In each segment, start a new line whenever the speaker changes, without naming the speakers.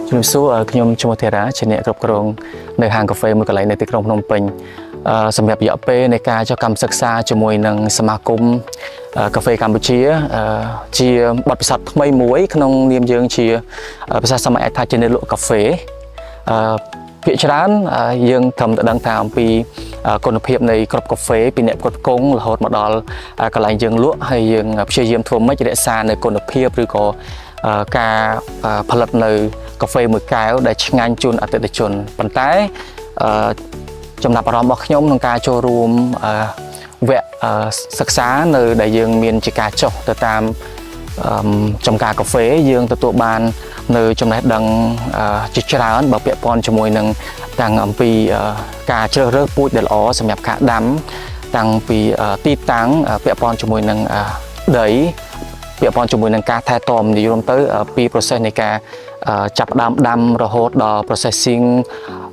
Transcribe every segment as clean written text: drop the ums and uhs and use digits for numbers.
ជំរាបសួរខ្ញុំឈ្មោះធារាជាអ្នកគ្រប់គ្រងនៅហាងកាហ្វេមួយកន្លែងនៅទីក្រុងភ្នំពេញសម្រាប់រយៈពេលនៃការចុះកម្មសិក្សាជាមួយនឹងសមាគមកាហ្វេកម្ពុជាជាបទពិសោធន៍ថ្មីមួយក្នុងនាមយើងជាភាសាសម័យអាចថាជាអ្នកលក់កាហ្វេភាគច្រើនយើងត្រឹមតែដឹងថាអំពីគុណភាពនៃគ្រាប់កាហ្វេពីអ្នកផ្គត់ផ្គង់រហូតមកដល់កន្លែងយើងលក់ហើយយើងព្យាយាមធ្វើម៉េចរក្សានៅគុណភាពឬក៏ការផលិតនៅកាហ្វេមួយកែវដែលឆ្ងាញ់ជូនអតិថិជនប៉ុន្តែចំណាប់អារម្មណ៍របស់ខ្ញុំក្នុងការចូលរួមវគ្គសិក្សានៅដែលយើងមានជាការចុះទៅតាមចំការកាហ្វេយើងទទួលបាននៅចំណេះដឹងជាច្រើនបើពាក់ព័ន្ធជាមួយនឹងតាំងអំពីការជ្រើសរើសពូជដែលល្អសម្រាប់ការដាំតាំងពីទីតាំងពាក់ព័ន្ធជាមួយនឹងដីពាក់ព័ន្ធជាមួយនឹងការថែទាំនិយាយរួមទៅពី process នៃការចាប់ផ្ដើមដាំរហូតដល់ processing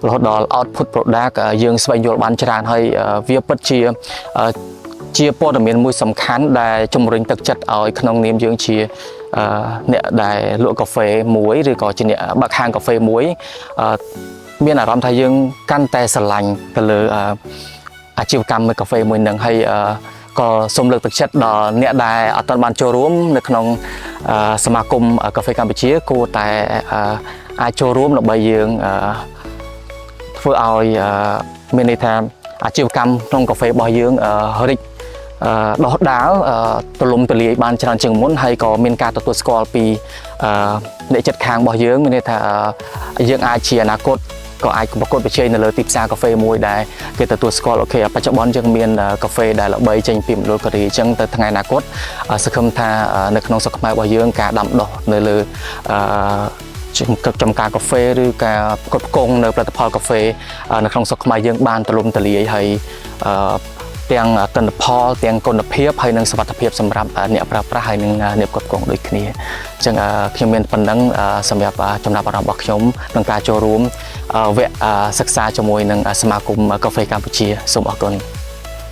រហូតដល់ output product យើងស្វែងយល់បានច្រើនហើយវាពិតជាព័ត៌មានមួយសំខាន់ដែលជំរុញទឹកចិត្តឲ្យក្នុងនាមយើងជាអ្នកដែលលក់កាហ្វេមួយឬក៏ជាអ្នកបើកហាងកាហ្វេមួយមានអារម្មណ៍ថាយើងកាន់តែស្រឡាញ់ទៅលើអាជីវកម្មកាហ្វេមួយនឹងហើយក៏សូមលើកទឹកចិត្តដល់អ្នកដែលអត់ទាន់បានចូលរួមនៅក្នុងសមាគមកាហ្វេកម្ពុជាគួរតែអាចចូលរួមដើម្បីយើងធ្វើឲ្យមានន័យថាអាជីវកម្មក្នុងកាហ្វេរបស់យើងរីកដុះដាលទូលំទូលាយបានច្រើនជាងមុនហើយក៏មានការទទួលស្គាល់ពីអ្នកជិតខាងរបស់យើងមានន័យថាយើងអាចជាអនាគតក៏អាចប្រកួតប្រជែងនៅលើទីផ្សារកាហ្វេមួយដែលគេទទួលស្គាល់អូខេបច្ចុប្បន្នយើងមានកាហ្វេដែលល្បីចេញពីមណ្ឌលគិរីអញ្ចឹងទៅថ្ងៃអនាគតសង្ឃឹមថានៅក្នុងស្រុកខ្មែររបស់យើងការដាំដុះនៅលើចំការកាហ្វេឬការផ្គត់ផ្គង់នៅផលិតផលកាហ្វេនៅក្នុងស្រុកខ្មែរយើងបានទូលំទូលាយហើយទាំងទិន្នផលទាំងគុណភាពហើយនិងសុវត្ថិភាពសម្រាប់អ្នកប្រើប្រាស់ហើយនិងអ្នកផ្គត់ផ្គង់ដូចគ្នាអញ្ចឹងខ្ញុំមានប៉ុណ្ណឹងសម្រាប់ចំណាប់អារម្មណ៍របស់ខ្ញុំក្នុងការចូលរួមវគ្គសិក្សាជាមួយនឹងសមាគមកាហ្វេកម្ពុជាសូមអរគុណ